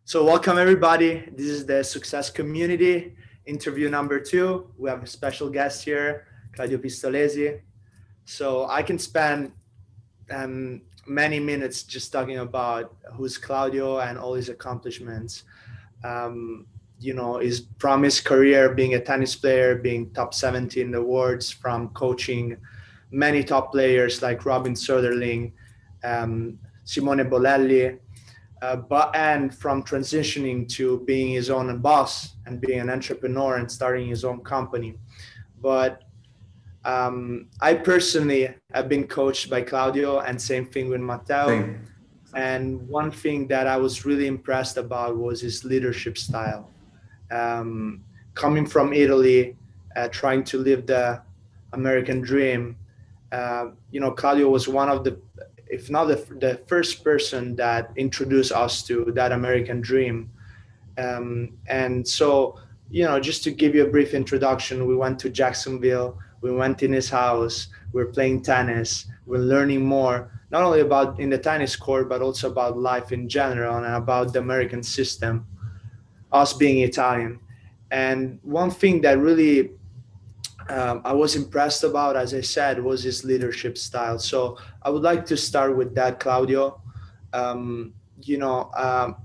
So welcome everybody. This is the Success Community interview number 2. We have a special guest here, Claudio Pistolesi. So I can spend many minutes just talking about who's Claudio and all his accomplishments. Um, his promised career being a tennis player, being top 70 in the awards, from coaching many top players like Robin Soderling, Simone Bolelli, and from transitioning to being his own boss and being an entrepreneur and starting his own company. But I personally have been coached by Claudio, and same thing with Matteo. Same. And one thing that I was really impressed about was his leadership style. Coming from Italy, trying to live the American dream, Claudio was one of the, if not the first person that introduced us to that American dream. And so, just to give you a brief introduction, we went to Jacksonville, we went in his house, we're playing tennis, we're learning more, not only about in the tennis court, but also about life in general and about the American system, us being Italian. And one thing that really I was impressed about, as I said, was his leadership style. So I would like to start with that, Claudio. Um, you know, um,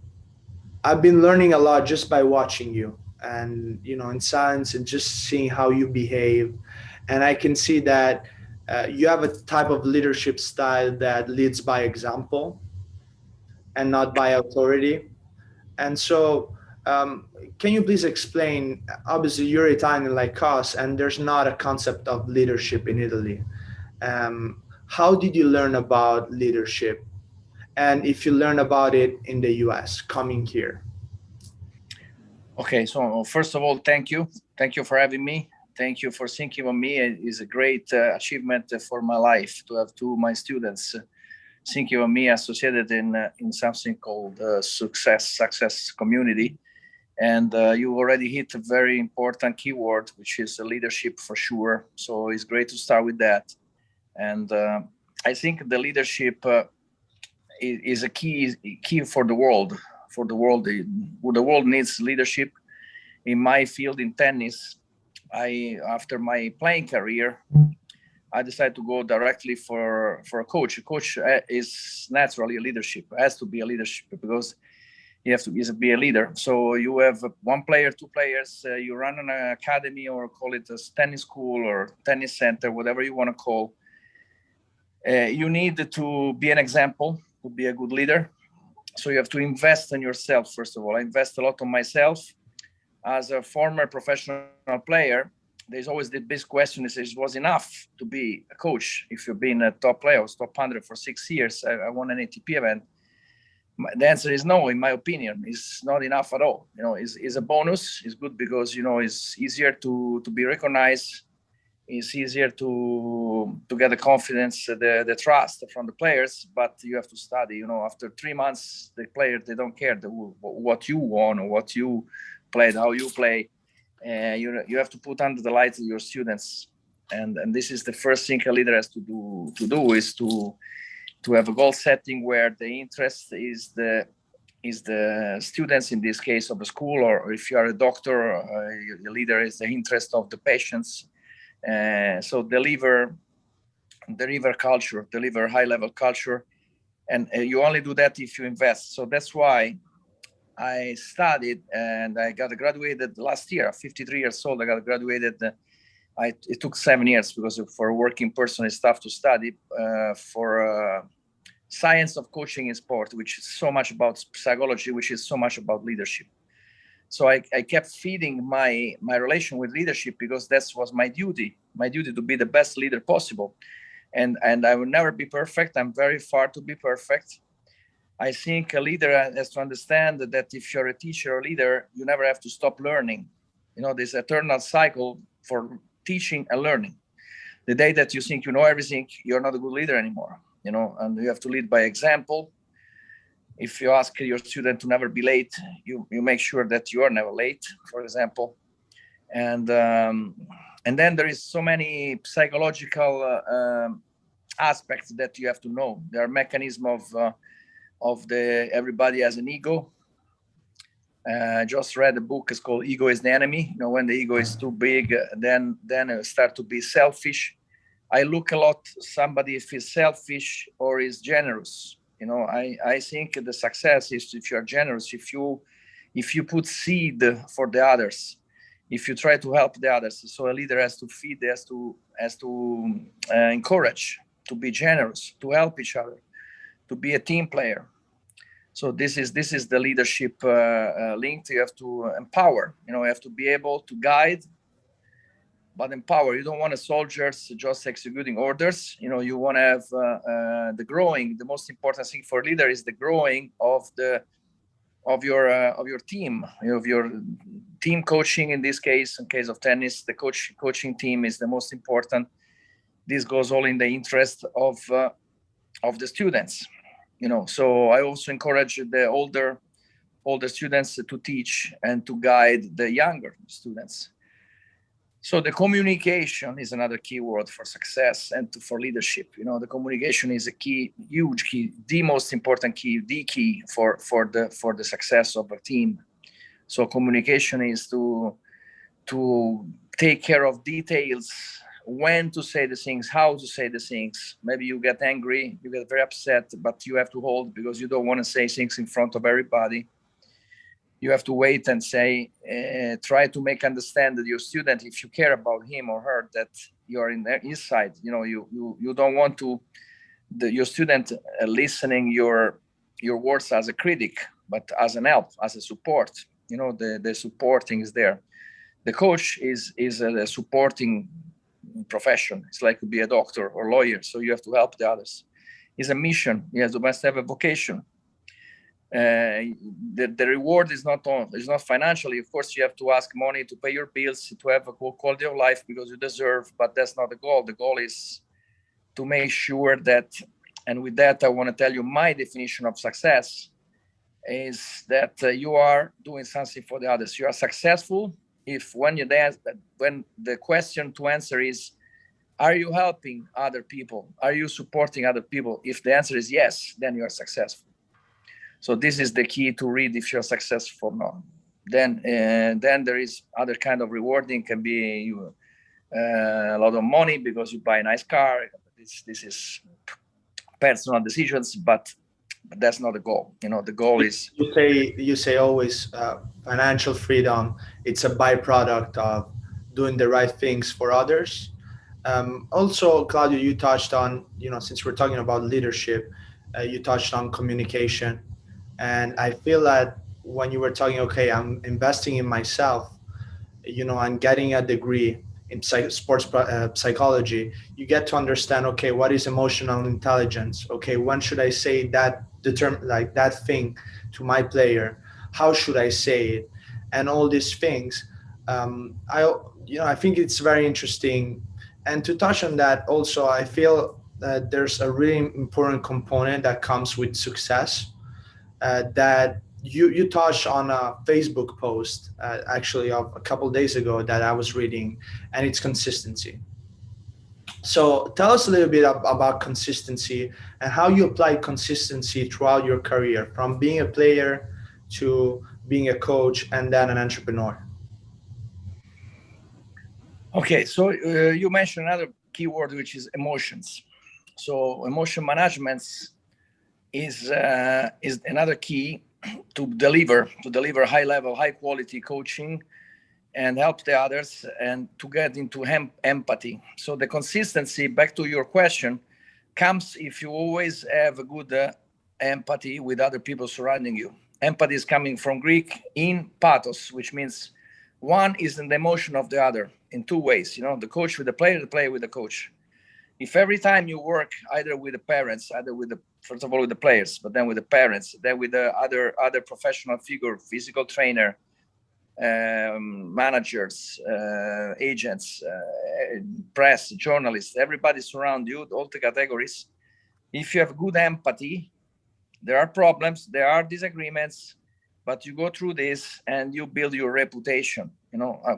I've been learning a lot just by watching you, and in silence, and just seeing how you behave. And I can see that you have a type of leadership style that leads by example and not by authority. And so, can you please explain? Obviously, you're Italian like us, and there's not a concept of leadership in Italy. How did you learn about leadership? And if you learn about it in the US, coming here? Okay, so first of all, thank you. Thank you for having me. Thank you for thinking of me. It is a great achievement for my life to have two of my students thinking of me associated in something called Success Community. And you already hit a very important keyword, which is leadership for sure. So it's great to start with that. And I think the leadership is a key for the world. For the world needs leadership. In my field in tennis, after my playing career, I decided to go directly for a coach. A coach is naturally a leadership. Has to be a leadership because you have to be a leader. So you have one player, two players. You run an academy, or call it a tennis school or tennis center, whatever you want to call. You need to be an example, to be a good leader. So you have to invest in yourself, first of all. I invest a lot on myself. As a former professional player, there's always the big question is was enough to be a coach? If you've been a top player, I was top 100 for 6 years, I won an ATP event. The answer is no, in my opinion. It's not enough at all. It's a bonus. It's good because, it's easier to be recognized. It's easier to get the confidence, the trust from the players, but you have to study. After 3 months, the players, they don't care what you won or what you played, how you play. You have to put under the light your students, and this is the first thing a leader has to do is to have a goal setting where the interest is the students, in this case of a school, or if you are a doctor, your leader is the interest of the patients. So deliver culture, deliver high level culture, and you only do that if you invest. So that's why I studied and I got graduated last year. 53 years old, I got graduated. It took 7 years because for a working person it's tough to study for science of coaching in sport, which is so much about psychology, which is so much about leadership. So I kept feeding my relation with leadership because that was my duty to be the best leader possible. And I will never be perfect. I'm very far to be perfect. I think a leader has to understand that if you're a teacher or leader, you never have to stop learning. This eternal cycle for teaching and learning. The day that you think you know everything, you're not a good leader anymore, and you have to lead by example. If you ask your student to never be late, you make sure that you are never late, for example. And then there is so many psychological aspects that you have to know. There are mechanisms of everybody has an ego. I just read a book. It's called "Ego is the Enemy." When the ego is too big, then it start to be selfish. I look a lot somebody if he's selfish or is generous. I think the success is if you are generous, if you put seed for the others, if you try to help the others. So a leader has to feed, has to encourage, to be generous, to help each other, to be a team player. So this is the leadership link. You have to empower. You have to be able to guide, but empower. You don't want soldiers just executing orders. You want to have the growing. The most important thing for a leader is the growing of your team, of your team coaching. In case of tennis, the coaching team is the most important. This goes all in the interest of the students. So I also encourage the older students to teach and to guide the younger students. So the communication is another key word for success and for leadership. The communication is a key, huge key, the most important key, the key for the success of a team. So communication is to take care of details, when to say the things, how to say the things. Maybe you get angry, you get very upset, but you have to hold, because you don't want to say things in front of everybody. You have to wait and say, try to make understand that your student, if you care about him or her, that you're in his side. You don't want your student listening your words as a critic, but as an help, as a support. The supporting is there. The coach is a supporting profession. It's like to be a doctor or lawyer. So you have to help the others. It's a mission. You must have a vocation. The reward is not financially. Of course, you have to ask money to pay your bills, to have a quality of life because you deserve, but that's not the goal. The goal is to make sure that, and with that, I want to tell you my definition of success is that you are doing something for the others. You are successful if when the question to answer is, are you helping other people? Are you supporting other people? If the answer is yes, then you are successful. So this is the key to read if you're successful or not. Then there is other kind of rewarding. Can be a lot of money because you buy a nice car. This is personal decisions, but that's not the goal. The goal is, you say always financial freedom. It's a byproduct of doing the right things for others. Also, Claudio, you touched on, since we're talking about leadership, you touched on communication. And I feel that when you were talking, okay, I'm investing in myself, I'm getting a degree in sports psychology, you get to understand, okay, what is emotional intelligence? Okay, when should I say that thing to my player? How should I say it? And all these things. I think it's very interesting. And to touch on that also, I feel that there's a really important component that comes with success, that you touched on a Facebook post, actually of a couple of days ago that I was reading, and it's consistency. So tell us a little bit about consistency and how you apply consistency throughout your career, from being a player to being a coach and then an entrepreneur. Okay, so you mentioned another keyword, which is emotions. So emotion management is another key to deliver high level, high quality coaching and help the others and to get into empathy. So the consistency, back to your question, comes if you always have a good empathy with other people surrounding you. Empathy is coming from Greek in pathos, which means one is in the emotion of the other in two ways. The coach with the player with the coach. If every time you work either with the parents, first of all with the players, but then with the parents, then with the other professional figure, physical trainer, managers, agents, press, journalists, everybody surround you, all the categories. If you have good empathy, there are problems, there are disagreements, but you go through this and you build your reputation.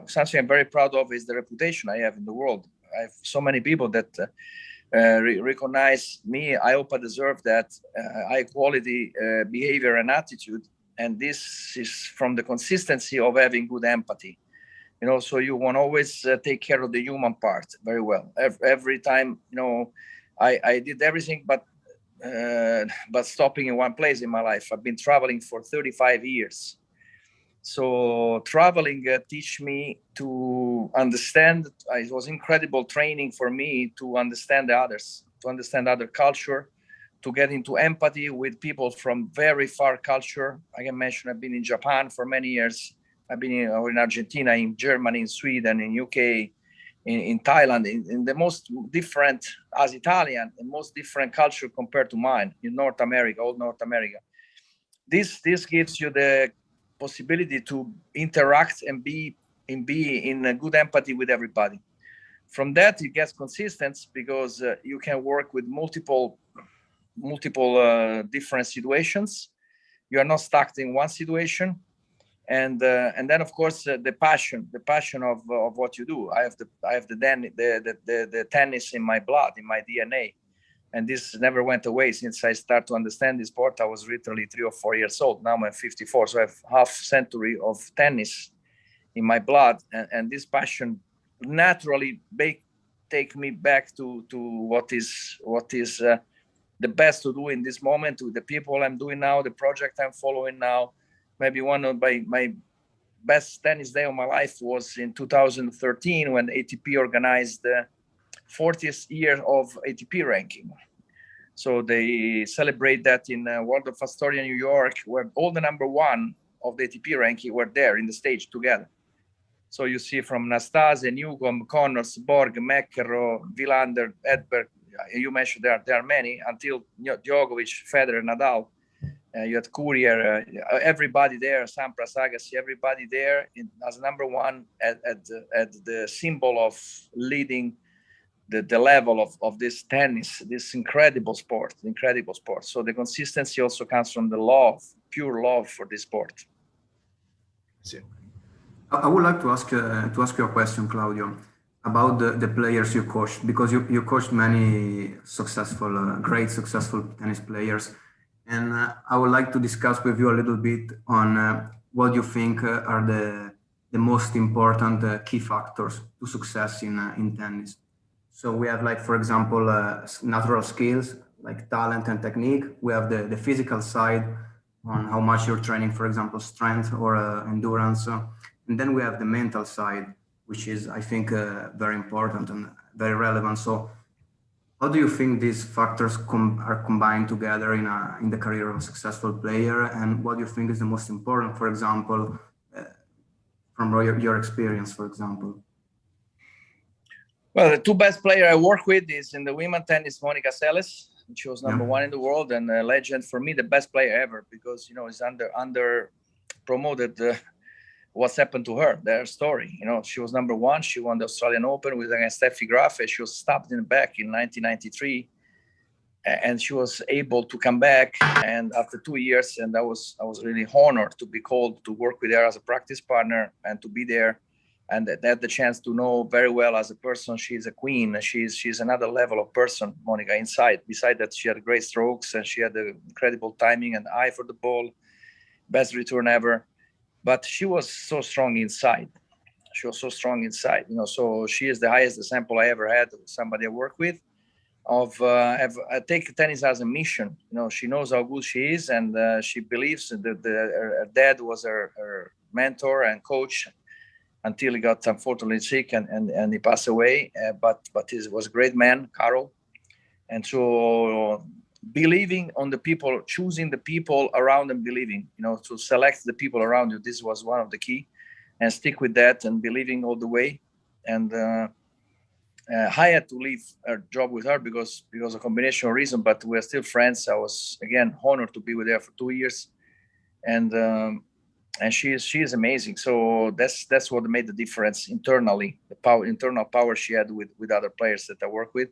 Something I'm very proud of is the reputation I have in the world. I have so many people that recognize me. I hope I deserve that high quality behavior and attitude. And this is from the consistency of having good empathy. So you want to always take care of the human part very well. Every time, I did everything but stopping in one place in my life. I've been traveling for 35 years. So traveling teach me to understand. It was incredible training for me to understand the others, to understand other culture, to get into empathy with people from very far culture. I can mention I've been in Japan for many years. I've been in Argentina, in Germany, in Sweden, in UK, in Thailand, in the most different, as Italian, the most different culture compared to mine in North America, all North America. This gives you the possibility to interact and be in a good empathy with everybody. From that, it gets consistent because you can work with multiple different situations. You are not stuck in one situation, and then of course the passion of what you do. I have the tennis in my blood, in my DNA, and this never went away since I started to understand this sport. I was literally 3 or 4 years old. Now I'm 54, so I have half century of tennis in my blood, and this passion naturally take me back to what is the best to do in this moment, with the people I'm doing now, the project I'm following now. Maybe one of my best tennis day of my life was in 2013 when ATP organized the 40th year of ATP ranking. So they celebrate that in World of Astoria, New York, where all the number one of the ATP ranking were there in the stage together. So you see from Nastase, Newcomb, Connors, Borg, McEnroe, Wilander, Edberg. You mentioned there are many, until Djokovic, Federer, Nadal. You had Courier, everybody there, Sampras, Agassi, everybody there as number one at the symbol of leading the level of this tennis, this incredible sport. So the consistency also comes from the love, pure love for this sport. I would like to ask you a question, Claudio, about the players you coached, because you coached many great successful tennis players. And I would like to discuss with you a little bit on what you think are the most important key factors to success in tennis. So we have, like, for example, natural skills like talent and technique. We have the physical side on how much you're training, for example, strength or endurance. And then we have the mental side, which is, I think, very important and very relevant. So how do you think these factors are combined together in the career of a successful player? And what do you think is the most important, for example, from your experience, for example? Well, the two best players I work with is in the women tennis, Monica Seles. She was number one in the world and a legend for me, the best player ever, because, it's under promoted what's happened to her, their story. She was number one. She won the Australian Open with against Steffi Graf. She was stabbed in the back in 1993, and she was able to come back. And after 2 years, and I was really honored to be called to work with her as a practice partner and to be there, and had the chance to know very well as a person. She's a queen. She's another level of person, Monica, inside. Besides that, she had great strokes and she had the incredible timing and eye for the ball, best return ever. But she was so strong inside. So she is the highest example I ever had of somebody I work with. I take tennis as a mission. She knows how good she is, and she believes that her dad was her mentor and coach until he got unfortunately sick and he passed away. But he was a great man, Carol. And so believing on the people, choosing the people around and believing, to select the people around you. This was one of the key, and stick with that and believing all the way. And I had to leave a job with her because of combination of reason, but we're still friends. I was again honored to be with her for 2 years, and she is amazing. So that's what made the difference internally, the internal power she had with other players that I work with.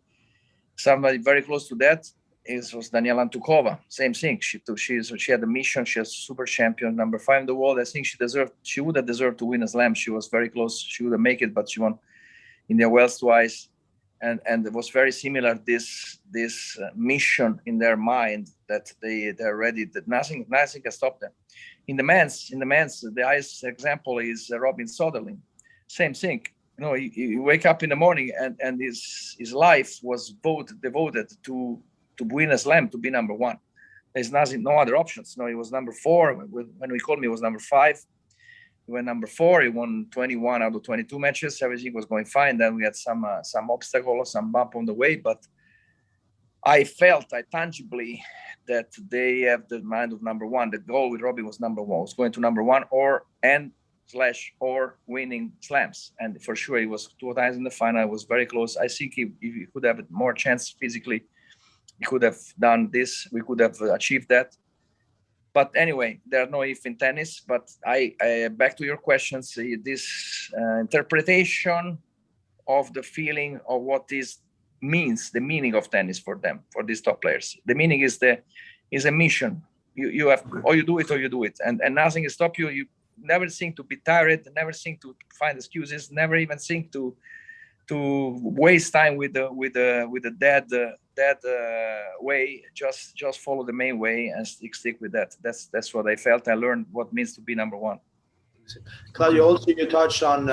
Somebody very close to that was Daniela Antukova. Same thing. She had a mission. She was super champion, number 5 in the world. I think she would have deserved to win a slam. She was very close. She would have made it, but she won Indian Wells twice. And it was very similar, this mission in their mind that they're ready, that nothing can stop them. In the men's, the highest example is Robin Soderling. Same thing. You wake up in the morning and his life was devoted to win a slam, to be number one. There's no other options. No, he was number 4. When we called me, he was number 5. He went number 4. He won 21 out of 22 matches. Everything was going fine. Then we had some obstacle, some bump on the way, but I tangibly that they have the mind of number one. The goal with Robbie was number 1, was going to number 1 or winning slams. And for sure, he was 2 times in the final. I was very close. I think if he could have more chance physically, he could have done this. We could have achieved that. But anyway, there are no if in tennis. But I back to your questions. This interpretation of the feeling of what means the meaning of tennis for them, for these top players. The meaning is a mission. You have, or you do it, and nothing stop you. You never think to be tired, never think to find excuses, never even think to waste time with the dead way. Just follow the main way and stick with that. That's what I felt. I learned what it means to be number 1. Claudio, also you touched on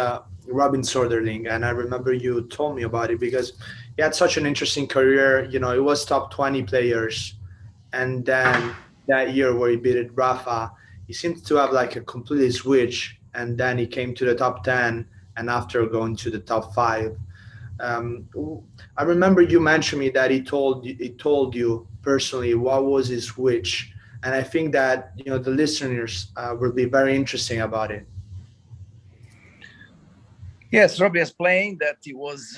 Robin Soderling, and I remember you told me about it because he had such an interesting career. It was top 20 players, and then that year where he beat Rafa, he seemed to have like a completely switch, and then he came to the top 10, and after going to the top 5. I remember you mentioned me that he told you personally what was his switch, and I think that the listeners will be very interesting about it. Yes, Robbie explained that he was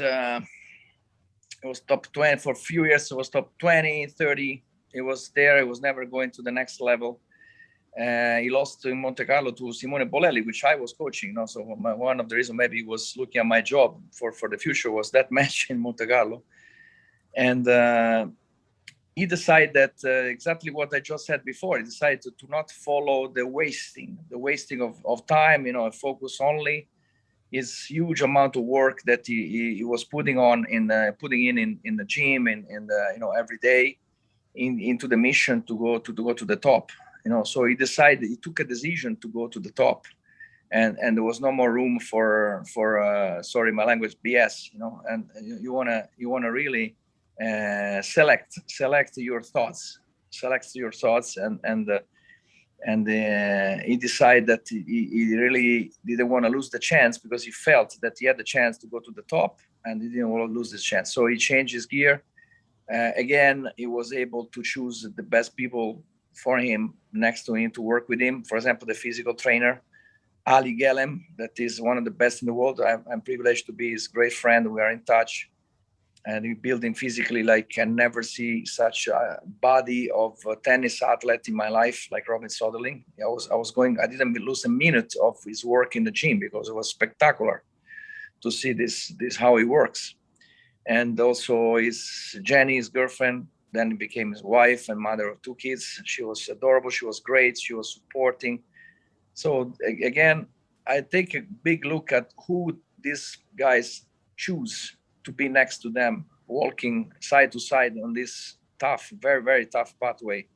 top 20 for a few years. It was top 20, 30. He was there. He was never going to the next level. He lost in Monte Carlo to Simone Bolelli, which I was coaching. So one of the reasons maybe he was looking at my job for the future was that match in Monte Carlo. And he decided that exactly what I just said before. He decided to not follow the wasting of time, focus only his huge amount of work that he was putting in the gym and every day into the mission to go to the top. So he took a decision to go to the top, and there was no more room for sorry my language, BS. And you wanna really select your thoughts, and he decided that he really didn't want to lose the chance because he felt that he had the chance to go to the top and he didn't want to lose this chance. So he changed his gear. Again, he was able to choose the best people for him next to him to work with him. For example, the physical trainer, Ali Gelem, that is one of the best in the world. I'm privileged to be his great friend. We are in touch. And he built him physically like I never see such a body of a tennis athlete in my life, like Robin Soderling. I didn't lose a minute of his work in the gym because it was spectacular to see this how he works. And also Jenny, his girlfriend, then he became his wife and mother of 2 kids. She was adorable. She was great. She was supporting. So again, I take a big look at who these guys choose to be next to them, walking side to side on this tough, very, very tough pathway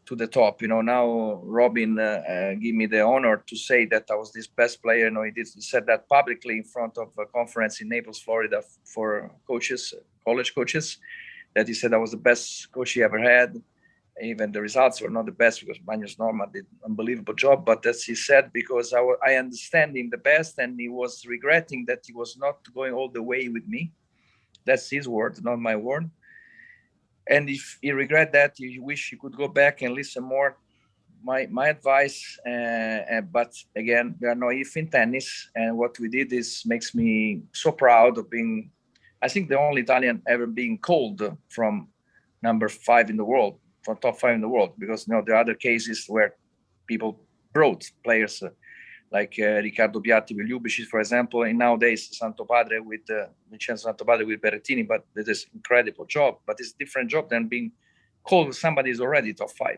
to the top. Now Robin gave me the honor to say that I was this best player. He said that publicly in front of a conference in Naples, Florida for coaches, college coaches, that he said I was the best coach he ever had. Even the results were not the best because Magnus Norman did an unbelievable job, but that's he said because I understand him the best, and he was regretting that he was not going all the way with me. That's his word, not my word. And if he regret that, he wish he could go back and listen more. My advice, but again, there are no if in tennis, and what we did makes me so proud of being, I think, the only Italian ever being called from number 5 in the world. For top 5 in the world, because there are other cases where people brought players like Riccardo Piatti with Ljubicic, for example, and nowadays Santo Padre with Vincenzo Santo Padre with Berrettini, but it is incredible job. But it's a different job than being called somebody who's already top 5,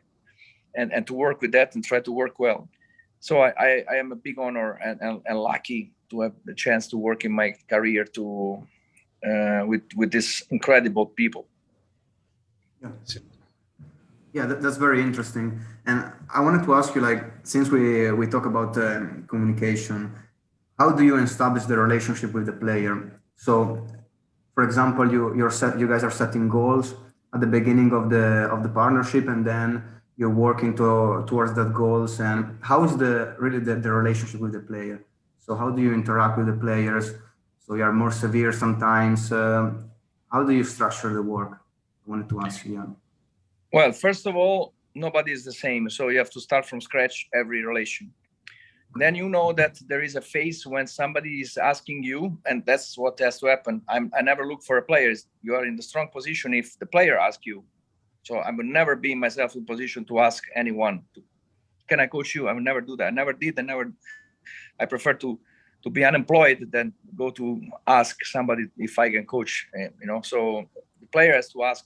and to work with that and try to work well. So I am a big honor and lucky to have the chance to work in my career with these incredible people. Yeah. Yeah, that's very interesting. And I wanted to ask you, like, since we talk about communication, how do you establish the relationship with the player? So, for example, you guys are setting goals at the beginning of the partnership, and then you're working towards that goals. And how is the relationship with the player? So, how do you interact with the players? So, you are more severe sometimes. How do you structure the work? I wanted to ask you. Yeah. Well, first of all, nobody is the same, so you have to start from scratch every relation. Then you know that there is a phase when somebody is asking you, and that's what has to happen. I never look for a player. You are in the strong position if the player asks you. So I would never be myself in position to ask anyone, can I coach you? I would never do that. I never did. I prefer to be unemployed than go to ask somebody if I can coach. So the player has to ask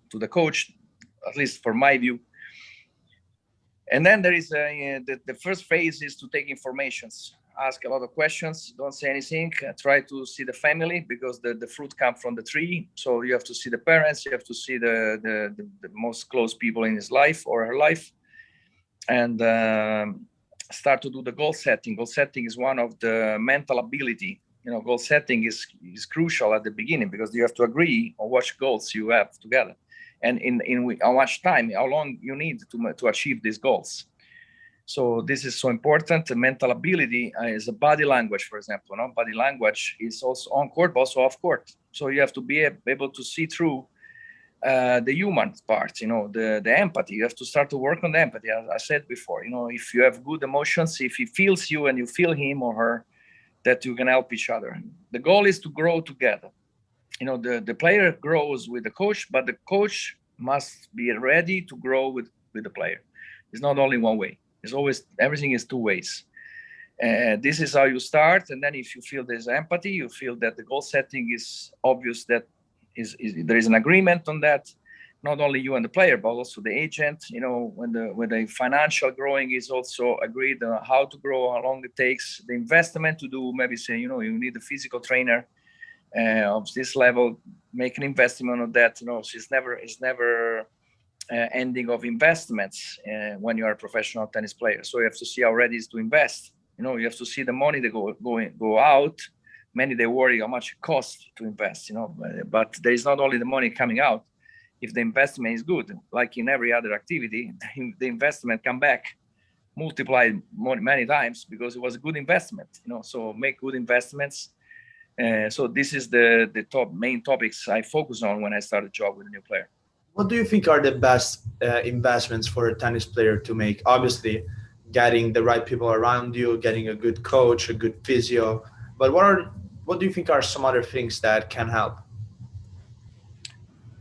to the coach, at least for my view. And then there is the first phase is to take informations, ask a lot of questions, don't say anything, try to see the family because the fruit comes from the tree. So you have to see the parents, you have to see the most close people in his life or her life, and start to do the goal setting. Goal setting is one of the mental ability. Goal setting is crucial at the beginning because you have to agree on what goals you have together. And in how much time, how long you need to achieve these goals. So this is so important. The mental ability is a body language, for example. Body language is also on court, but also off court. So you have to be able to see through the human part, the empathy. You have to start to work on the empathy. As I said before, if you have good emotions, if he feels you and you feel him or her, that you can help each other. The goal is to grow together. The player grows with the coach, but the coach must be ready to grow with the player. It's not only one way. It's always, everything is two ways. This is how you start. And then if you feel there's empathy, you feel that the goal setting is obvious, that there is an agreement on that, not only you and the player, but also the agent. When the financial growing is also agreed on how to grow, how long it takes, the investment to do, maybe say, you need a physical trainer of this level, make an investment on that. So it's never ending of investments when you are a professional tennis player. So you have to see how ready is to invest. You have to see the money that go out. Many, they worry how much it costs to invest, but there is not only the money coming out. If the investment is good, like in every other activity, the investment come back multiplied many times because it was a good investment. So make good investments. So this is the main topics I focus on when I start a job with a new player. What do you think are the best investments for a tennis player to make? Obviously, getting the right people around you, getting a good coach, a good physio. But what do you think are some other things that can help?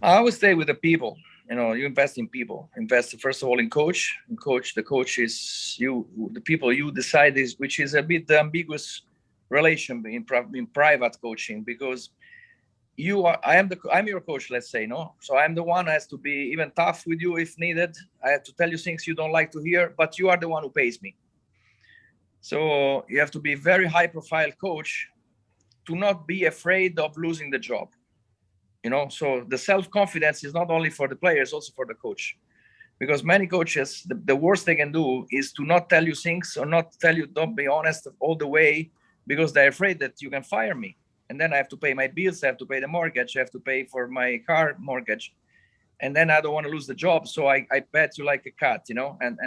I always stay with the people. You invest in people. Invest first of all in coach. And the coach is you. The people you decide is, which is a bit ambiguous relation in private coaching, because I'm your coach, let's say, no? So I'm the one who has to be even tough with you if needed. I have to tell you things you don't like to hear, but you are the one who pays me. So you have to be a very high profile coach to not be afraid of losing the job. So the self-confidence is not only for the players, also for the coach. Because many coaches, the worst they can do is to not tell you things or not tell you, don't be honest all the way, because they're afraid that you can fire me. And then I have to pay my bills, I have to pay the mortgage, I have to pay for my car mortgage. And then I don't want to lose the job. So I pet you like a cat, and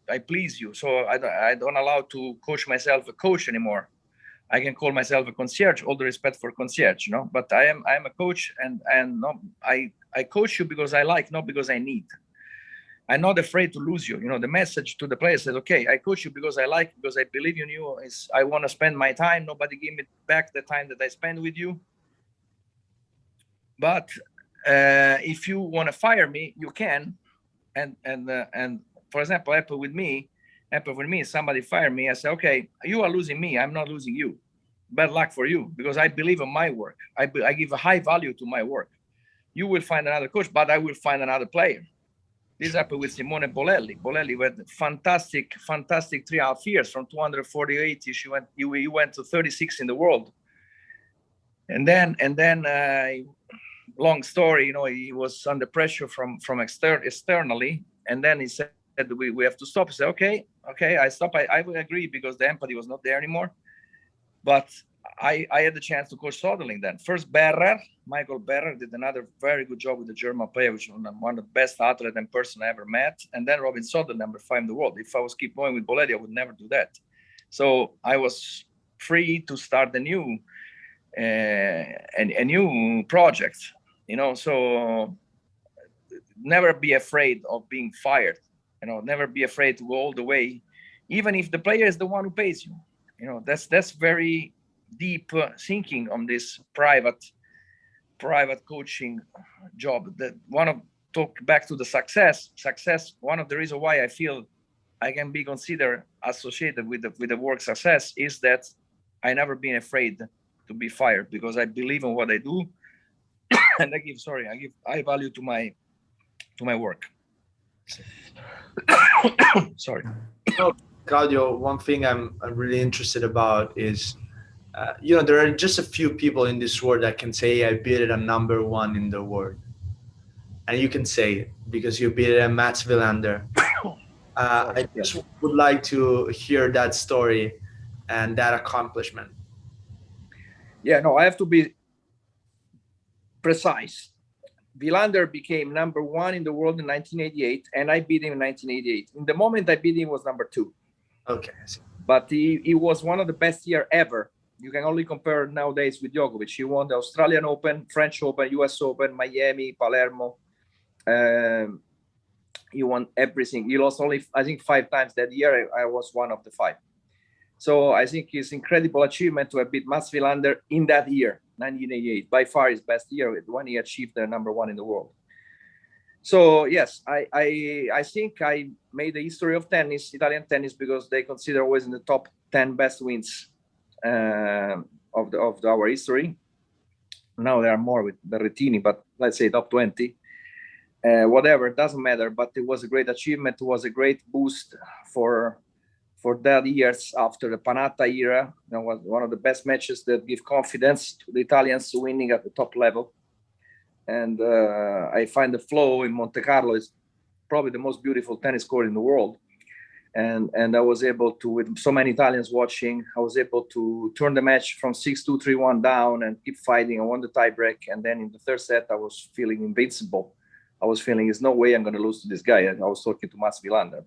I please you. So I don't allow to coach myself a coach anymore. I can call myself a concierge, all the respect for concierge, but I am a coach, and no, I coach you because I like, not because I need. I'm not afraid to lose you. The message to the player says, okay, I coach you because I like, because I believe in you. I want to spend my time. Nobody give me back the time that I spend with you. But if you want to fire me, you can. And for example, happen with me, somebody fire me. I say, okay, you are losing me. I'm not losing you. Bad luck for you, because I believe in my work. I give a high value to my work. You will find another coach, but I will find another player. This happened with Simone Bolelli. Bolelli had fantastic 3.5 years. From 248, he went to 36 in the world. And then long story, he was under pressure from externally, and then he said we have to stop. He said, okay, I stop. I will agree, because the empathy was not there anymore. But I had the chance to coach Soderling then. First Michael Berrer did another very good job with the German player, which was one of the best athletes and person I ever met. And then Robin Soderling, number 5 in the world. If I was keep going with Boledi, I would never do that. So I was free to start a new project, so never be afraid of being fired, never be afraid to go all the way, even if the player is the one who pays you. That's very deep thinking on this private coaching job. That talk back to the success. One of the reasons why I feel I can be considered associated with the work success is that I never been afraid to be fired, because I believe in what I do, and I give high value to my work. Sorry. Claudio, one thing I'm really interested about is, there are just a few people in this world that can say I beat it a number 1 in the world, and you can say it because you beat it at Mats Wilander. I just would like to hear that story and that accomplishment. Yeah, no, I have to be precise. Wilander became number 1 in the world in 1988, and I beat him in 1988. In the moment I beat him was number 2. Okay. But he was one of the best year ever. You can only compare nowadays with Djokovic. He won the Australian Open, French Open, US Open, Miami, Palermo. He won everything. He lost only, I think, 5 times that year. I was one of the 5. So I think it's incredible achievement to have beat Mats Wilander in that year, 1988. By far his best year, when he achieved the number 1 in the world. So yes, I think I made the history of tennis, Italian tennis, because they consider always in the top 10 best wins of our history. Now there are more with Berrettini, but let's say top 20. Whatever, it doesn't matter. But it was a great achievement. It was a great boost for that years after the Panatta era. It was one of the best matches that give confidence to the Italians winning at the top level. And I find the flow in Monte Carlo is probably the most beautiful tennis court in the world. And I was able to, with so many Italians watching, I was able to turn the match from 6-2, 3-1 down and keep fighting. I won the tiebreak. And then in the third set, I was feeling invincible. I was feeling there's no way I'm going to lose to this guy. And I was talking to Mats Wilander.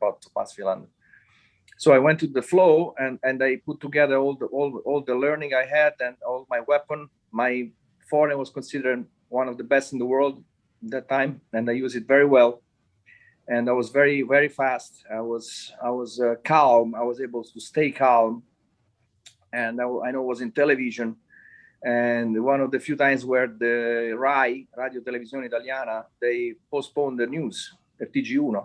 So I went to the flow and I put together all the learning I had and all my weapon. My forehand was considered one of the best in the world at that time, and I used it very well. And I was very, very fast. I was calm. I was able to stay calm. And I know it was in television. And one of the few times where the RAI, Radio Televisione Italiana, they postponed the news, the TG1.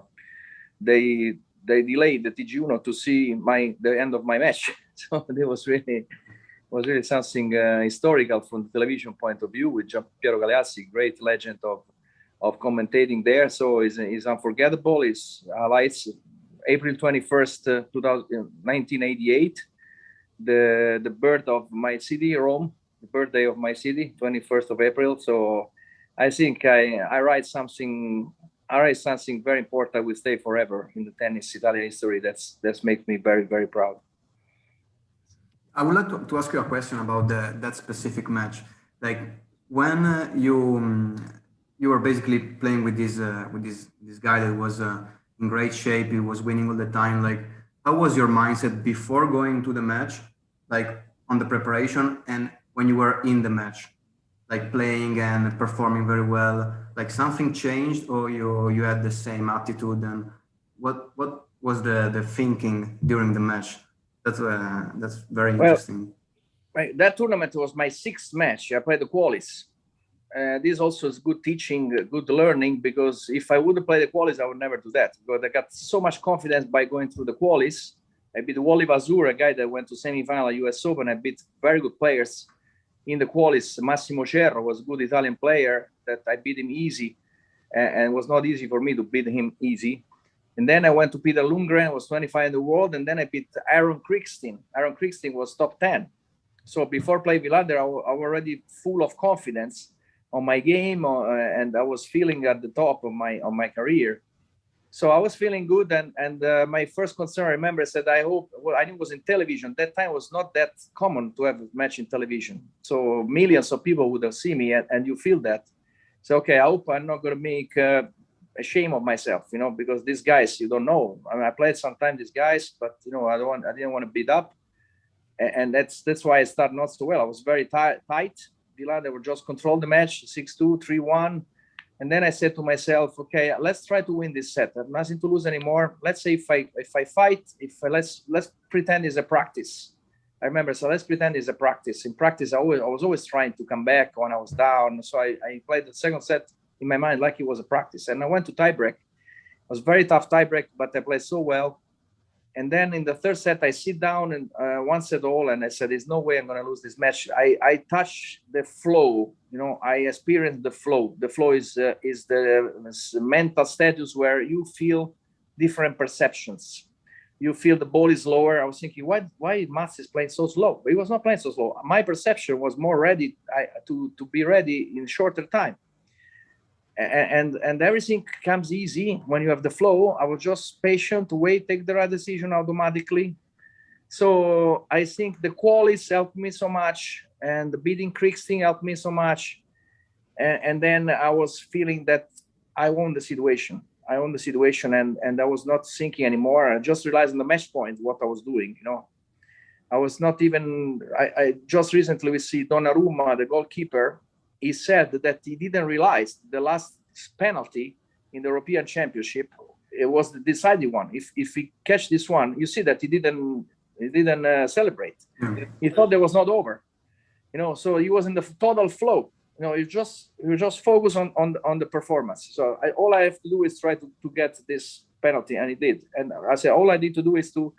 They delayed the TG1 to see the end of my match. So it was really something historical from the television point of view, with Piero Galeazzi, great legend of commentating there. So it's unforgettable. It's highlights April 21st, 1988, the birth of my city, Rome, the birthday of my city, 21st of April. So I think I write something very important that will stay forever in the tennis Italian history. That's makes me very, very proud. I would like to ask you a question about that specific match. Like when you were basically playing with this guy that was in great shape, he was winning all the time. Like, how was your mindset before going to the match, like on the preparation, and when you were in the match, like playing and performing very well? Like something changed, or you had the same attitude? And what was the thinking during the match? That's very interesting. That tournament was my 6th match. I played the qualis. This also is good teaching, good learning, because if I wouldn't play the qualis, I would never do that. Because I got so much confidence by going through the qualis. I beat Wally Vazur, a guy that went to semi-final US Open. I beat very good players in the qualis. Massimo Cerro was a good Italian player that I beat him easy, and it was not easy for me to beat him easy. And then I went to Peter Lundgren, was 25 in the world, and then I beat Aaron Krickstein. Aaron Krickstein was top 10. So before playing Wilander, I was already full of confidence on my game, and I was feeling at the top of my career. So I was feeling good, and my first concern, I remember, I said, I hope. Well, I think it was in television. That time was not that common to have a match in television, so millions of people would have seen me, and you feel that. So okay, I hope I'm not going to make a shame of myself, because these guys, you don't know. I mean, I played sometimes these guys, but I didn't want to beat up, and that's why I started not so well. I was very tight. They were just control the match, 6-2, 3-1. And then I said to myself, okay, let's try to win this set. I have nothing to lose anymore. Let's say if I fight, let's pretend it's a practice. I remember, so let's pretend it's a practice. In practice, I was always trying to come back when I was down. So I played the second set in my mind like it was a practice. And I went to tiebreak. It was very tough tiebreak, but I played so well. And then in the third set, I sit down and 1-all, and I said, "There's no way I'm going to lose this match." I touch the flow, I experience the flow. The flow is the mental status where you feel different perceptions. You feel the ball is lower. I was thinking, why Mats is playing so slow? But he was not playing so slow. My perception was more ready to be ready in shorter time. And everything comes easy when you have the flow. I was just patient to wait, take the right decision automatically. So I think the qualities helped me so much, and the beating creeks thing helped me so much. And then I was feeling that I won the situation. And I was not thinking anymore. I just realized in the match point what I was doing. I was not even. I just recently we see Donnarumma, the goalkeeper. He said that he didn't realize the last penalty in the European Championship, it was the deciding one. If he catch this one, you see that he didn't celebrate. Mm-hmm. He thought it was not over. So he was in the total flow. You just focus on the performance. So all I have to do is try to get this penalty, and he did. And I said all I need to do is to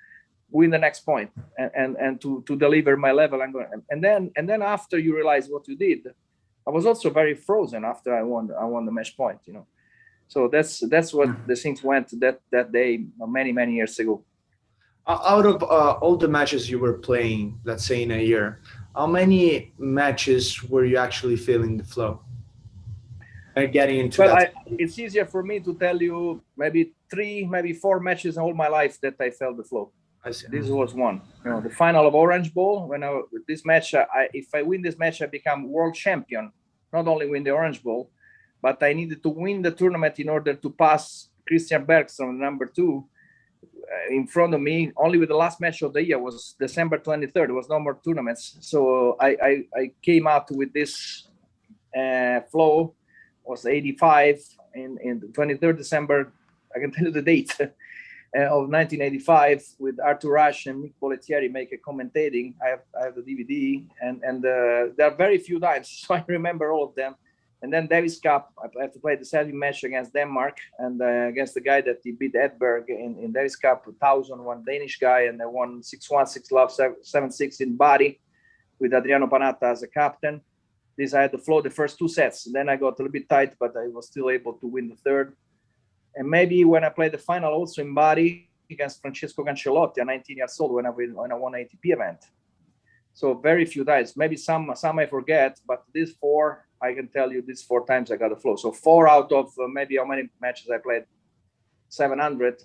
win the next point and to deliver my level. And then after you realize what you did, I was also very frozen after I won the match point, So that's what the things went that day many years ago. Out of all the matches you were playing, let's say in a year, how many matches were you actually feeling the flow and getting into that? It's easier for me to tell you maybe 3, maybe 4 matches in all my life that I felt the flow. I see. This was one. The final of Orange Bowl. This match, if I win this match, I become world champion. Not only win the Orange Bowl, but I needed to win the tournament in order to pass Christian Bergström, number 2, in front of me. Only with the last match of the year was December 23rd. There was no more tournaments, so I came out with this flow. Was 85 in the 23rd December. I can tell you the date. Of 1985, with Arthur Ashe and Mick Bollettieri make a commentating. I have the DVD, and there are very few times, so I remember all of them. And then Davis Cup, I have to play the second match against Denmark, and against the guy that he beat Edberg in Davis Cup, 1,001 Danish guy, and I won 6-1, 6-love, 7-6 in body with Adriano Panatta as a captain. This I had to flow the first 2 sets. Then I got a little bit tight, but I was still able to win the third. And maybe when I played the final also in Bari against Francesco Cancellotti at 19 years old when I won an ATP event. So very few times. Maybe some I forget, but these 4, I can tell you these 4 times I got a flow. So 4 out of maybe how many matches I played? 700.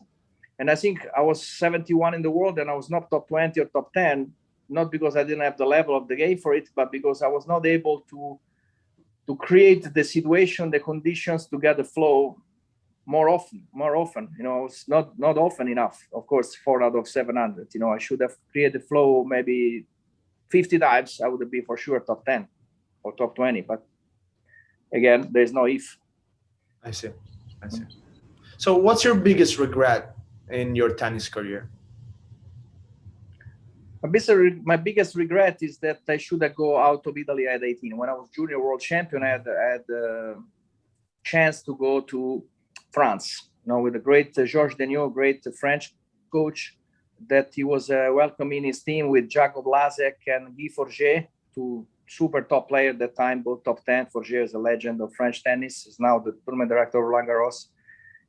And I think I was 71 in the world, and I was not top 20 or top 10, not because I didn't have the level of the game for it, but because I was not able to create the situation, the conditions to get the flow more often. It's not often enough. Of course, 4 out of 700. I should have created flow maybe 50 times. I would have been for sure top 10 or top 20. But again, there's no if. I see. So what's your biggest regret in your tennis career? My biggest regret is that I should have go out of Italy at 18. When I was junior world champion, I had the chance to go to France, with the great Georges Degnaud, great French coach, that he was welcoming his team with Jacob Lasek and Guy Forget, 2 super top players at that time, both top 10. Forget is a legend of French tennis. He's now the tournament director of Roland Garros.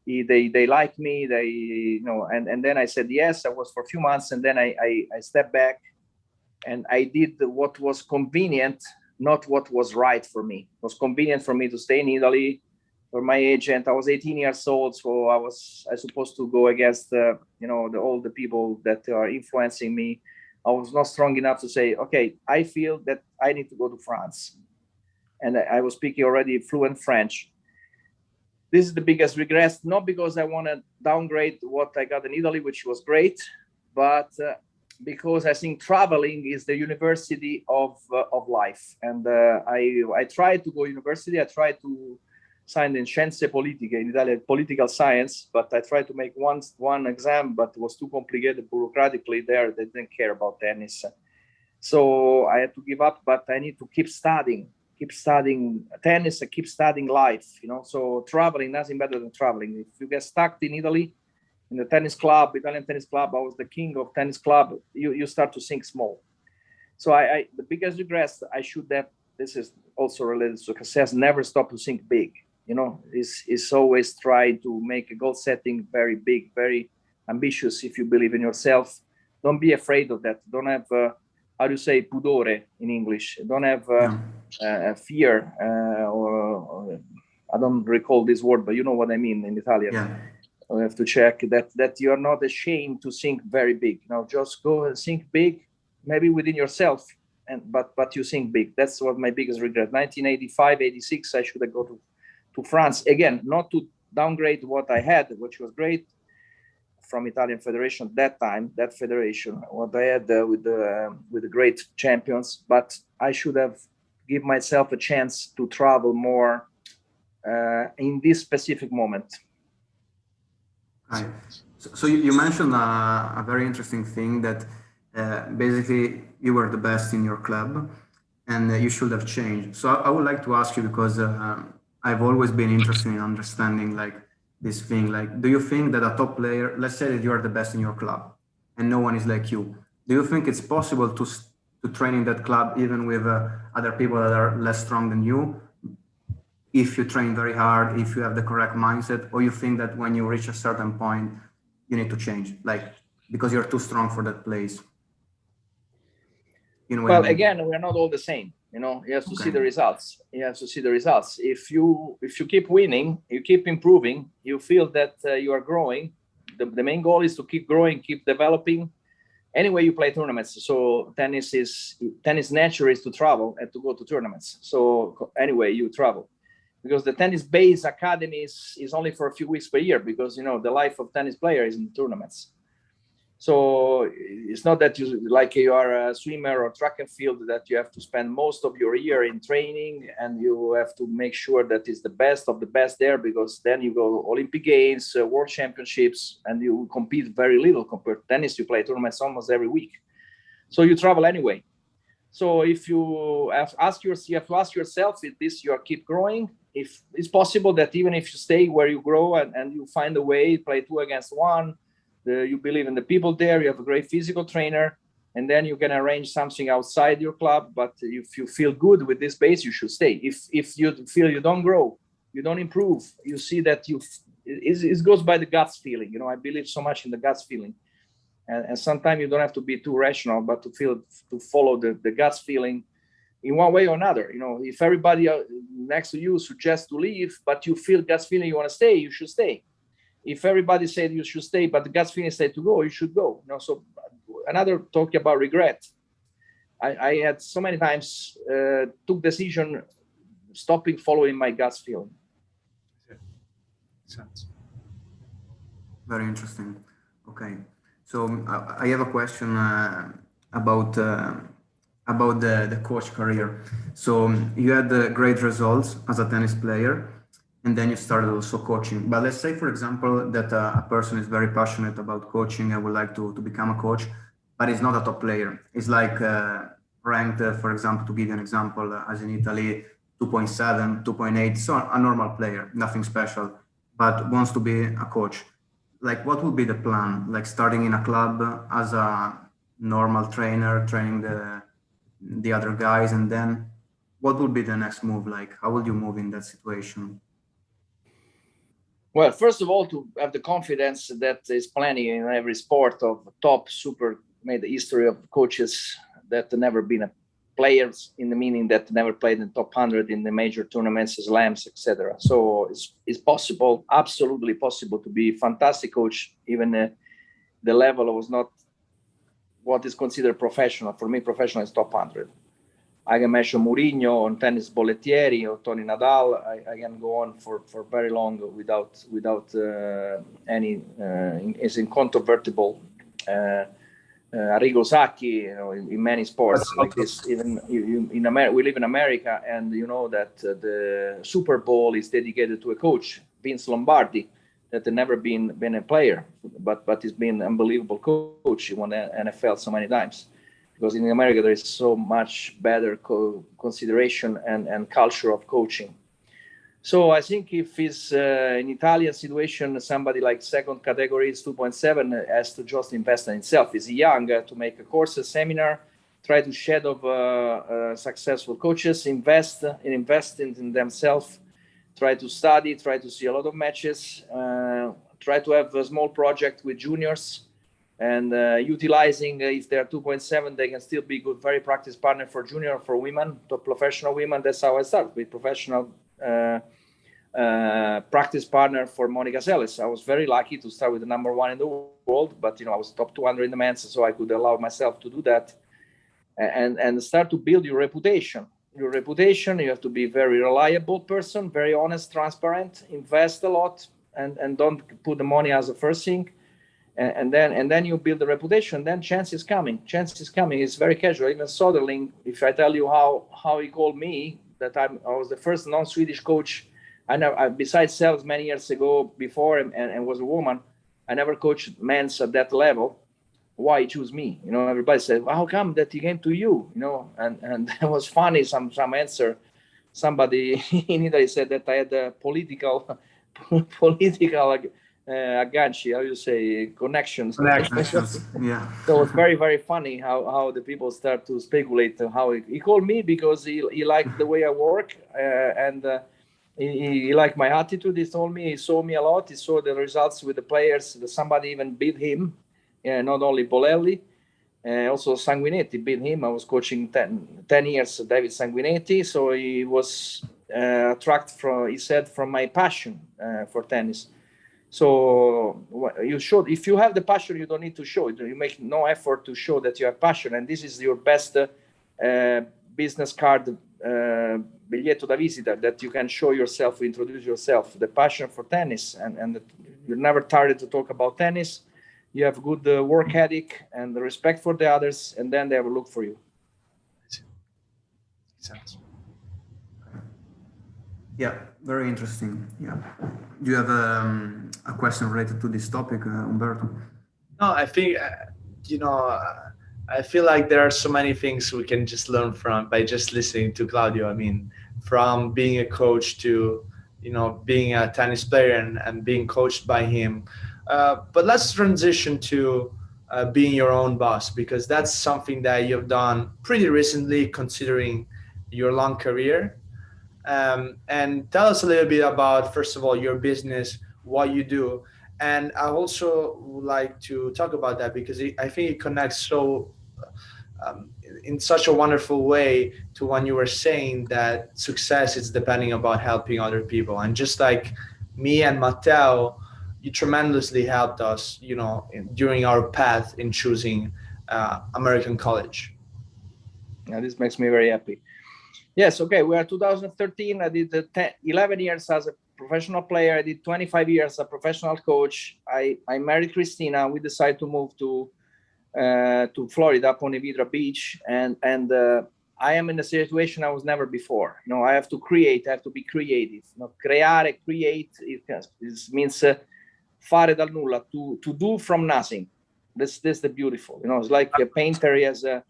They liked me. And then I said yes. I was for a few months, and then I stepped back, and I did what was convenient not what was right for me. It was convenient for me to stay in Italy for my agent. I was 18 years old, so I supposed to go against all the people that are influencing me. I was not strong enough to say, okay, I feel that I need to go to France. And I was speaking already fluent French. This is the biggest regret, not because I want to downgrade what I got in Italy, which was great, but because I think traveling is the university of life. And I tried to go university. I tried to sign in Scienze Politiche, in Italian, political science, but I tried to make one exam, but it was too complicated bureaucratically there. They didn't care about tennis. So I had to give up, but I need to keep studying tennis and keep studying life, so traveling, nothing better than traveling. If you get stuck in Italy, in the tennis club, Italian tennis club, I was the king of tennis club, you start to think small. So the biggest regret I should have, this is also related to success, never stop to think big, is always try to make a goal setting very big, very ambitious. If you believe in yourself, don't be afraid of that. Don't have, how do you say, pudore in English? Don't have fear, or I don't recall this word, but you know what I mean in Italian. Yeah. I have to check that you are not ashamed to think very big. Just go and think big, maybe within yourself, but you think big. That's what my biggest regret. 1985, 86, I should have gone to France. Again, not to downgrade what I had, which was great from Italian Federation that time, that federation, what I had with the great champions, but I should have give myself a chance to travel more in this specific moment. Right. So you mentioned a very interesting thing that basically you were the best in your club and you should have changed. So I would like to ask you, because I've always been interested in understanding like this thing, like, do you think that a top player, let's say that you are the best in your club and no one is like you, do you think it's possible to train in that club even with other people that are less strong than you, if you train very hard, if you have the correct mindset? Or you think that when you reach a certain point you need to change, like because you're too strong for that place? Well, again, we're not all the same. You have to see the results. If you keep winning, you keep improving, you feel that you are growing. The main goal is to keep growing, keep developing. Anyway, you play tournaments. So tennis nature is to travel and to go to tournaments. So anyway, you travel, because the tennis base academy is only for a few weeks per year, because the life of tennis player is in tournaments. So it's not that you are a swimmer or track and field, that you have to spend most of your year in training and you have to make sure that it's the best of the best there, because then you go Olympic Games, World Championships, and you compete very little compared to tennis. You play tournaments almost every week. So you travel anyway. So if you have to ask yourself, if this you keep growing, if it's possible that even if you stay where you grow and you find a way, play 2 against 1, you believe in the people there, you have a great physical trainer, and then you can arrange something outside your club. But if you feel good with this base, you should stay. If you feel you don't grow, you don't improve, you see that it goes by the guts feeling. I believe so much in the guts feeling. And sometimes you don't have to be too rational, but to follow the guts feeling in one way or another. If everybody next to you suggests to leave, but you feel guts feeling you want to stay, you should stay. If everybody said you should stay, but the guts feeling said to go, you should go. So another talk about regret. I had so many times took decision stopping following my guts feeling. Very interesting. Okay, so I have a question about the coach career. So you had great results as a tennis player, and then you started also coaching. But let's say, for example, that a person is very passionate about coaching and would like to become a coach, but is not a top player. It's like ranked, for example, to give you an example, as in Italy, 2.7, 2.8, so a normal player, nothing special, but wants to be a coach. Like, what would be the plan? Like starting in a club as a normal trainer, training the other guys, and then what would be the next move? Like, how would you move in that situation? Well, first of all, to have the confidence that there's plenty in every sport of top super, made the history of coaches that have never been players in the meaning that never played in the top 100 in the major tournaments, slams, etc. So it's possible, absolutely possible, to be a fantastic coach. Even the level was not what is considered professional. For me, professional is top 100. I can mention Mourinho, on tennis, Bollettieri, or Tony Nadal. I can go on for very long without any is incontrovertible. Arrigo Sacchi, in many sports like this. Even in America, we live in America, and you know that the Super Bowl is dedicated to a coach, Vince Lombardi, that had never been a player, but he's been an unbelievable coach. He won the NFL so many times. Because in America, there is so much better consideration and culture of coaching. So I think if it's in Italian situation, somebody like second category is 2.7 has to just invest in itself. Is young to make a course, a seminar, try to shadow successful coaches, invest in themselves, try to study, try to see a lot of matches, try to have a small project with juniors. And utilizing, if they are 2.7, they can still be good, very practice partner for junior, for women, to professional women. That's how I started, with professional practice partner for Monica Seles. I was very lucky to start with the number 1 in the world, but I was top 200 in the men's, so I could allow myself to do that and start to build your reputation. Your reputation, you have to be a very reliable person, very honest, transparent, invest a lot, and don't put the money as the first thing. And then you build the reputation. Then chance is coming. It's very casual. Even Soderling, if I tell you how he called me, that I was the first non-Swedish coach. I besides sales many years ago before and was a woman. I never coached men's at that level. Why he choose me? Everybody said, well, how come that he came to you? And it was funny. Some answer. Somebody in Italy said that I had a political. Agganci, how you say, connections. Yeah. So it's very, very funny how the people start to speculate how he called me because he liked the way I work and he liked my attitude. He saw me a lot. He saw the results with the players. Somebody even beat him, not only Bolelli, also Sanguinetti beat him. I was coaching 10 years, David Sanguinetti. So he was attracted from my passion for tennis. So you should, if you have the passion, you don't need to show it. You make no effort to show that you have passion, and this is your best business card, biglietto da visita, that you can show yourself, introduce yourself, the passion for tennis, and you're never tired to talk about tennis. You have good work ethic and the respect for the others, and then they will look for you. Yeah, very interesting. Yeah. Do you have a question related to this topic, Umberto? No, I think, I feel like there are so many things we can just learn from by just listening to Claudio. I mean, from being a coach to, being a tennis player and being coached by him. But let's transition to being your own boss, because that's something that you've done pretty recently, considering your long career. And tell us a little bit about, first of all, your business, what you do. And I also would like to talk about that because I think it connects so in such a wonderful way to when you were saying that success is depending about helping other people. And just like me and Matteo, you tremendously helped us, during our path in choosing American college. Now, this makes me very happy. Yes, okay, we are 2013. I did 11 years as a professional player. I did 25 years as a professional coach. I married Christina. We decided to move to Florida, Ponte Vedra Beach. And I am in a situation I was never before. I have to create, I have to be creative. Creare, create, it means fare dal nulla, to do from nothing. This the beautiful. It's like a painter, he has a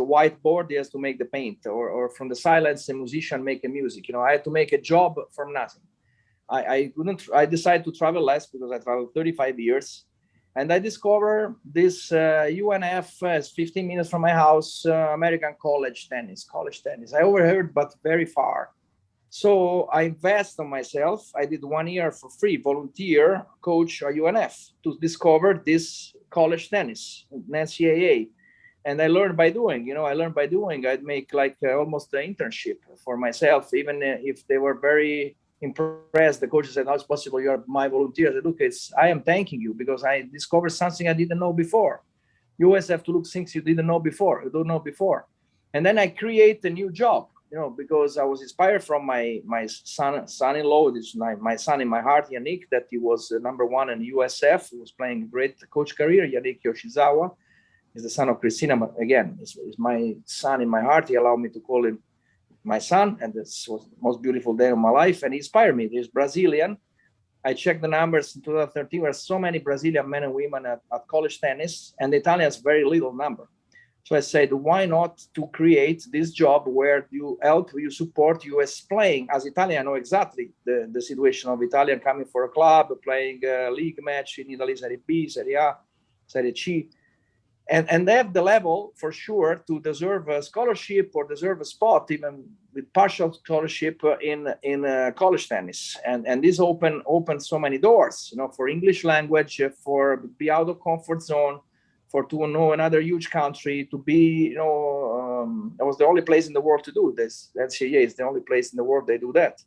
whiteboard, he has to make the paint, or from the silence, a musician make a music. I had to make a job from nothing. I decided to travel less because I traveled 35 years. And I discovered this UNF is 15 minutes from my house, American college tennis. I overheard, but very far. So I invest on myself. I did 1 year for free, volunteer coach at UNF to discover this college tennis, NCAA. And I learned by doing. I learned by doing. I'd make like almost an internship for myself, even if they were very impressed. The coach said, "How is possible? You are my volunteer." I said, "Look, I am thanking you because I discovered something I didn't know before. You always have to look things you didn't know before. You don't know before." And then I create a new job, because I was inspired from my son-in-law, this my son in my heart, Yannick, that he was number one in USF. He was playing great coach career. Yannick Yoshizawa is the son of Christina. But again, is my son in my heart. He allowed me to call him my son, and this was the most beautiful day of my life. And he inspired me. He's Brazilian. I checked the numbers in 2013. There were so many Brazilian men and women at college tennis, and the Italians very little number. So I said, why not to create this job where you help, you support US playing. As Italian, I know exactly the situation of Italian coming for a club, playing a league match in Italy, Serie B, Serie A, Serie C. And they have the level for sure to deserve a scholarship or deserve a spot, even with partial scholarship in college tennis. And this opened so many doors, for English language, for be out of comfort zone, for to know another huge country, to be, that was the only place in the world to do this. NCAA is the only place in the world they do that.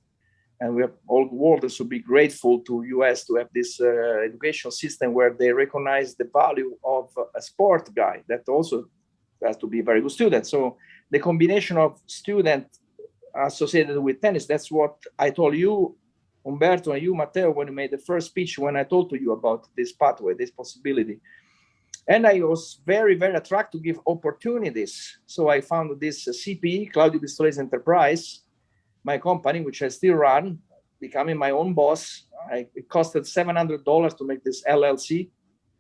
And we have all the world should be grateful to US to have this educational system where they recognize the value of a sport guy that also has to be a very good student. So the combination of student associated with tennis, that's what I told you, Umberto, and you, Matteo, when you made the first speech, when I told to you about this pathway, this possibility. And I was very, very attracted to give opportunities. So I found this CPE, Claudio Pistolesi Enterprise, my company, which I still run, becoming my own boss. It costed $700 to make this LLC.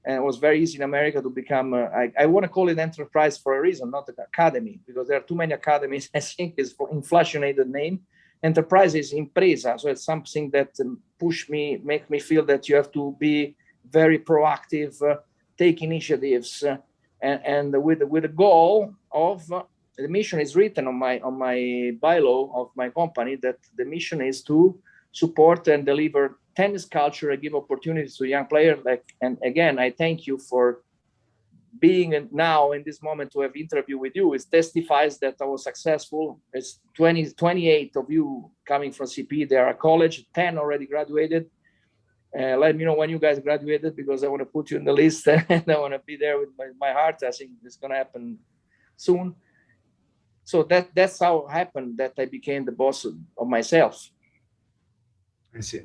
And it was very easy in America to become, I want to call it enterprise for a reason, not an academy, because there are too many academies. I think it's for inflationated name. Enterprise is impresa. So it's something that make me feel that you have to be very proactive, take initiatives, and with the goal of the mission is written on my bylaw of my company, that the mission is to support and deliver tennis culture and give opportunities to young players. And again, I thank you for being now in this moment to have interview with you. It testifies that I was successful. It's 28 of you coming from CP. They are at college, 10 already graduated. Let me know when you guys graduated, because I want to put you in the list and I want to be there with my heart. I think it's going to happen soon. So that's how it happened that I became the boss of myself. I see.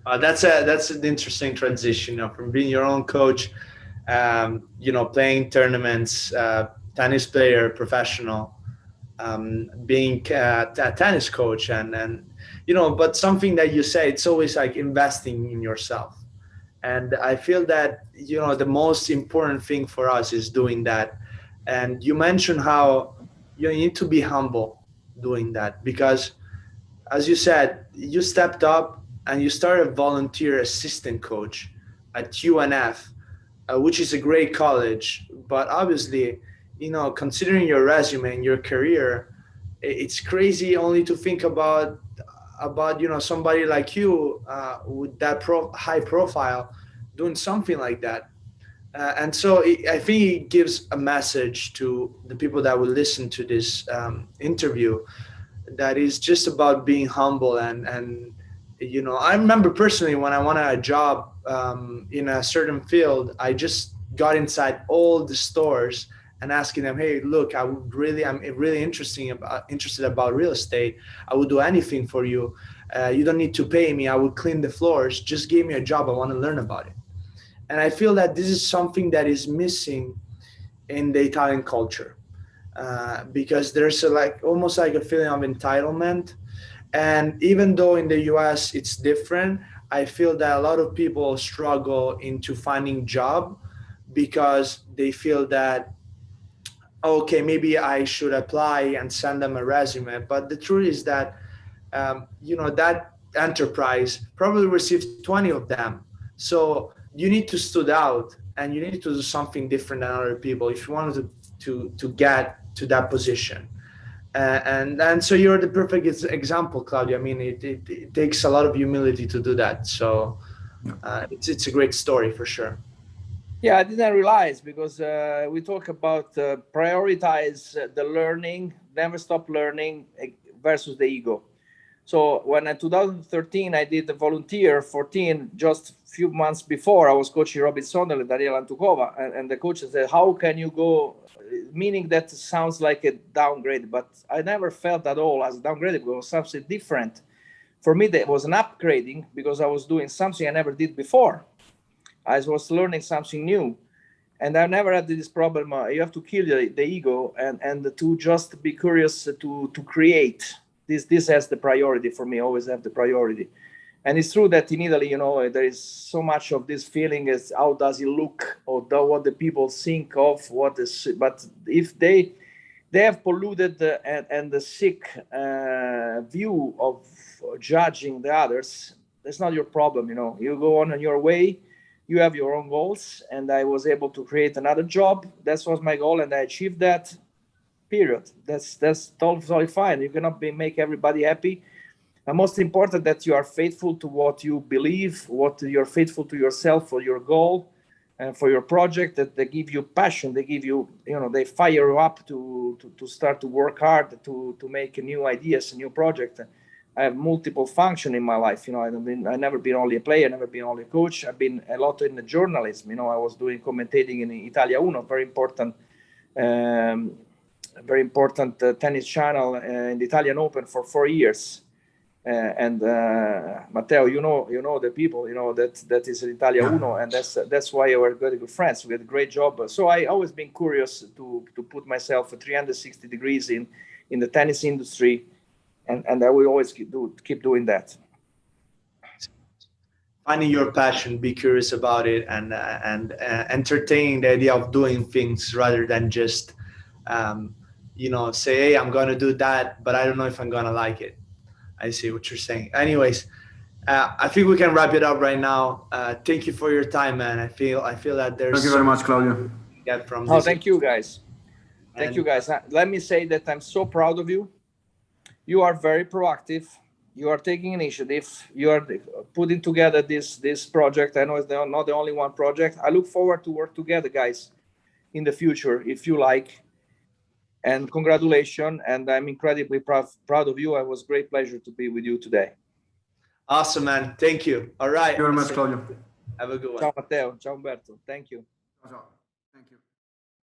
That's an interesting transition, from being your own coach, playing tournaments, tennis player, professional, being a tennis coach, and but something that you say, it's always like investing in yourself. And I feel that, the most important thing for us is doing that. And you mentioned how you need to be humble doing that, because as you said, you stepped up and you started a volunteer assistant coach at UNF, which is a great college. But obviously, considering your resume and your career, it's crazy only to think about somebody like you with that high profile doing something like that. And so I think it gives a message to the people that will listen to this interview, that is just about being humble. And I remember personally when I wanted a job in a certain field, I just got inside all the stores and asking them, hey, look, I'm really interested about real estate. I would do anything for you. You don't need to pay me. I would clean the floors. Just give me a job. I want to learn about it. And I feel that this is something that is missing in the Italian culture, because there's almost like a feeling of entitlement. And even though in the US it's different, I feel that a lot of people struggle into finding job because they feel that, okay, maybe I should apply and send them a resume. But the truth is that, that enterprise probably received 20 of them. So you need to stand out and you need to do something different than other people if you wanted to get to that position. And so you're the perfect example, Claudio. I mean, it takes a lot of humility to do that. So it's a great story for sure. Yeah, I didn't realize, because we talk about prioritize the learning, never stop learning versus the ego. So when in 2013 I did the volunteer 14, just a few months before, I was coaching Robin Sonderland, Daniela Antukova, and the coach said, "How can you go?" Meaning that sounds like a downgrade, but I never felt at all as a downgrade. It was something different. For me, that was an upgrading, because I was doing something I never did before. I was learning something new, and I never had this problem. You have to kill the ego and to just be curious to create. This has the priority for me. Always have the priority. And it's true that in Italy, there is so much of this feeling as how does it look, or what the people think of what is. But if they have polluted and the sick view of judging the others, that's not your problem. You go on your way, you have your own goals, and I was able to create another job. That was my goal, and I achieved that. Period. That's totally fine. You cannot make everybody happy. And most important, that you are faithful to what you believe, what you're faithful to yourself for your goal and for your project, that they give you passion, they give you, they fire you up to start to work hard, to make new ideas, a new project. I have multiple functions in my life. I've never been only a player, never been only a coach. I've been a lot in the journalism. I was doing commentating in Italia Uno, very important tennis channel in the Italian Open for 4 years. And Matteo, you know the people, that is Italia Uno, and that's why we're very good friends. We had a great job. So I always been curious to put myself 360 degrees in the tennis industry, and I will always keep doing that. Finding your passion, be curious about it, and entertaining the idea of doing things rather than just say, hey, I'm gonna do that, but I don't know if I'm gonna like it. I see what you're saying. Anyways, I think we can wrap it up right now. Thank you for your time, man. I feel that there's. Thank you very much, Claudio. Get from this. This. Thank you, guys. Thank you, guys. Let me say that I'm so proud of you. You are very proactive. You are taking initiative. You are putting together this project. I know it's not the only one project. I look forward to work together, guys, in the future, if you like. And congratulations. And I'm incredibly proud of you. It was a great pleasure to be with you today. Awesome, man. Thank you. All right. Thank you very much, Claudio. Have a good one. Ciao, Matteo. Ciao, Umberto. Thank you. Ciao. Thank you.